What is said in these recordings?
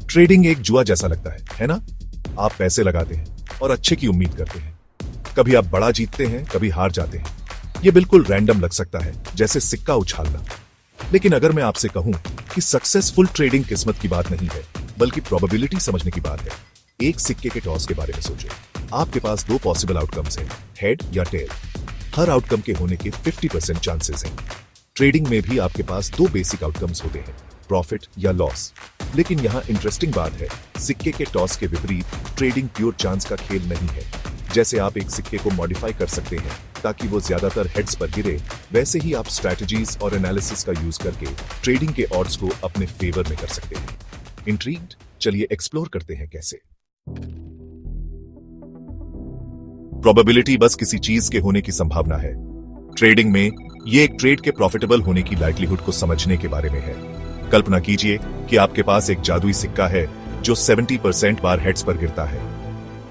Trading एक जुआ जैसा लगता है ना? आप पैसे लगाते हैं और अच्छे की उम्मीद करते हैं। कभी आप बड़ा जीतते हैं, कभी हार जाते हैं। ये बिल्कुल रैंडम लग सकता है, जैसे सिक्का उछालना। लेकिन अगर मैं आपसे कहूं कि सक्सेसफुल ट्रेडिंग किस्मत की बात नहीं है, बल्कि प्रोबेबिलिटी समझने की बात है। एक सिक्के के टॉस के बारे में सोचें। आपके पास दो पॉसिबल आउटकम्स हैं, हेड या टेल। हर आउटकम के होने के 50% चांसेस हैं। ट्रेडिंग में भी आपके पास दो बेसिक आउटकम्स होते हैं, प्रॉफिट या लॉस। लेकिन यहाँ इंटरेस्टिंग बात है, सिक्के के टॉस के विपरीत ट्रेडिंग प्योर चांस का खेल नहीं है। जैसे आप एक सिक्के को मॉडिफाई कर सकते हैं ताकि वो ज्यादातर हेड्स पर गिरे, वैसे ही आप स्ट्रैटेजीज और एनालिसिस का यूज करके ट्रेडिंग के ऑड्स को अपने फेवर में कर सकते हैं। इंट्रीग्ड? चलिए एक्सप्लोर करते हैं कैसे। प्रोबेबिलिटी बस किसी चीज के होने की संभावना है। ट्रेडिंग में ये एक ट्रेड के प्रॉफिटेबल होने की लाइक्लीहुड को समझने के बारे में है। कल्पना कीजिए कि आपके पास एक जादुई सिक्का है जो 70% बार हेड्स पर गिरता है।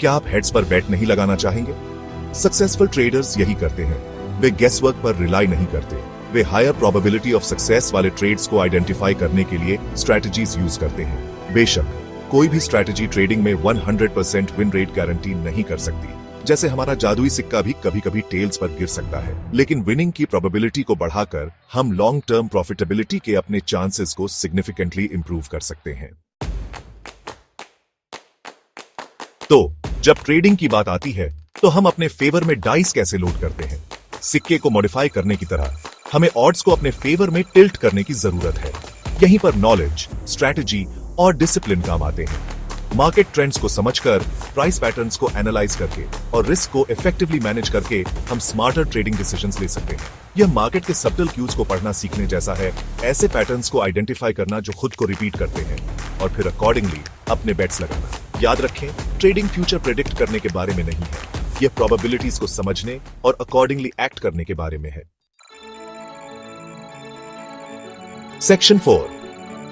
क्या आप हेड्स पर बेट नहीं लगाना चाहेंगे? सक्सेसफुल ट्रेडर्स यही करते हैं। वे गेस वर्क पर रिलाई नहीं करते। Way higher probability of success वाले ट्रेड्स को आइडेंटिफाई करने के लिए स्ट्रैटेजीज यूज करते हैं। बेशक कोई भी स्ट्रैटेजी ट्रेडिंग में 100% विन रेट गारंटी नहीं कर सकती। जैसे हमारा जादुई सिक्का भी कभी कभी टेल्स पर गिर सकता है, लेकिन विनिंग की प्रोबेबिलिटी को बढ़ाकर हम लॉन्ग टर्म प्रॉफिटेबिलिटी के अपने चांसेस को सिग्निफिकेंटली इंप्रूव कर सकते हैं। तो जब ट्रेडिंग की बात आती है तो हम अपने फेवर में डाइस कैसे लोड करते हैं? सिक्के को मॉडिफाई करने की तरह हमें ऑड्स को अपने फेवर में टिल्ट करने की जरूरत है। यहीं पर नॉलेज, स्ट्रैटेजी और डिसिप्लिन काम आते हैं। मार्केट ट्रेंड्स को समझकर, प्राइस पैटर्न्स को एनालाइज करके और रिस्क को इफेक्टिवली मैनेज करके हम स्मार्टर ट्रेडिंग डिसीजंस ले सकते हैं। यह मार्केट के सब्टल क्यूज को पढ़ना सीखने जैसा है, ऐसे पैटर्न्स को आइडेंटिफाई करना जो खुद को रिपीट करते हैं और फिर अकॉर्डिंगली अपने बेट्स लगाना। याद रखें, ट्रेडिंग फ्यूचर प्रेडिक्ट करने के बारे में नहीं है, यह प्रोबेबिलिटीज को समझने और अकॉर्डिंगली एक्ट करने के बारे में है। सेक्शन 4,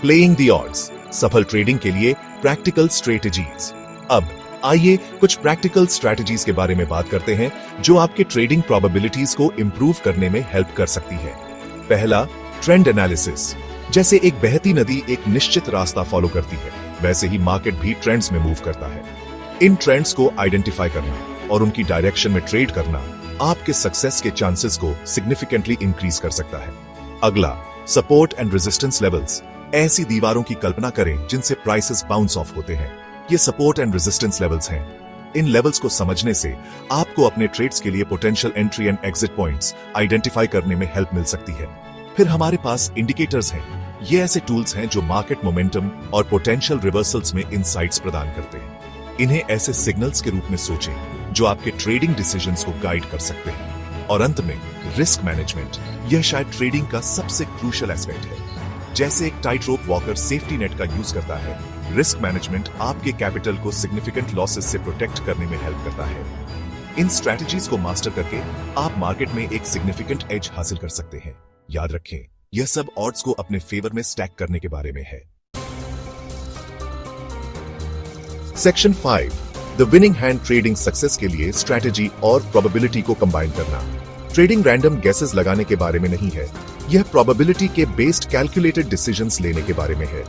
प्लेइंग द ऑड्स, सफल ट्रेडिंग के लिए प्रैक्टिकल स्ट्रेटेजीज। अब आइए कुछ प्रैक्टिकल स्ट्रैटेजीज के बारे में बात करते हैं जो आपके ट्रेडिंग प्रोबेबिलिटीज को इंप्रूव करने में हेल्प कर सकती है। पहला, ट्रेंड एनालिसिस। जैसे एक बहती नदी एक निश्चित रास्ता फॉलो करती है, वैसे ही मार्केट भी ट्रेंड्स में मूव करता है। इन ट्रेंड्स को आइडेंटिफाई करना और उनकी डायरेक्शन में ट्रेड करना आपके सक्सेस के चांसेस को सिग्निफिकेंटली इंक्रीज कर सकता है। अगला, सपोर्ट एंड रेजिस्टेंस लेवल्स। ऐसी दीवारों की कल्पना करें जिनसे प्राइसेस बाउंस ऑफ होते हैं। ये सपोर्ट एंड रेजिस्टेंस लेवल्स हैं। इन लेवल्स को समझने से आपको अपने ट्रेड्स के लिए potential entry and exit points identify करने में हेल्प मिल सकती है। फिर हमारे पास इंडिकेटर्स हैं। ये ऐसे टूल्स हैं जो मार्केट मोमेंटम और पोटेंशियल रिवर्सल्स में इनसाइट्स प्रदान करते हैं। इन्हें ऐसे सिग्नल्स के रूप में सोचें जो आपके ट्रेडिंग डिसीजंस को गाइड कर सकते हैं। और अंत में रिस्क मैनेजमेंट। यह शायद ट्रेडिंग का सबसे क्रूशियल एस्पेक्ट है। जैसे एक टाइट रोप वॉकर सेफ्टी नेट का यूज करता है, रिस्क मैनेजमेंट आपके कैपिटल को सिग्निफिकेंट लॉसेस से प्रोटेक्ट करने में हेल्प करता है। इन स्ट्रैटेजीज को मास्टर करके आप मार्केट में एक सिग्निफिकेंट एज हासिल कर सकते हैं। याद रखें, यह सब ऑड्स को अपने फेवर में स्टैक करने के बारे में है। Section 5, the winning hand trading success के लिए स्ट्रैटेजी और प्रोबेबिलिटी को कंबाइन करना। ट्रेडिंग रैंडम गेसेस लगाने के बारे में नहीं है, यह प्रोबेबिलिटी के बेस्ड कैलकुलेटेड डिसीजंस लेने के बारे में है।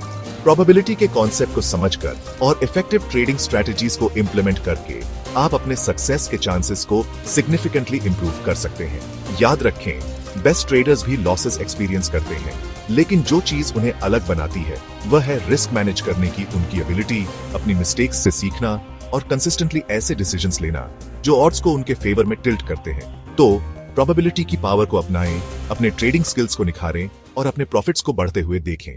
प्रोबेबिलिटी के कॉन्सेप्ट को समझकर और इफेक्टिव ट्रेडिंग स्ट्रैटेजीज को इंप्लीमेंट करके आप अपने सक्सेस के चांसेस को सिग्निफिकेंटली इंप्रूव कर सकते हैं। याद रखें, बेस्ट ट्रेडर्स भी लॉसेस एक्सपीरियंस करते हैं, लेकिन जो चीज उन्हें अलग बनाती है वह है रिस्क मैनेज करने की उनकी एबिलिटी, अपनी मिस्टेक्स से सीखना और कंसिस्टेंटली ऐसे डिसीजंस लेना जो ऑड्स को उनके फेवर में टिल्ट करते हैं। तो प्रोबेबिलिटी की पावर को अपनाएं, अपने ट्रेडिंग स्किल्स को निखारें और अपने प्रॉफिट्स को बढ़ते हुए देखें।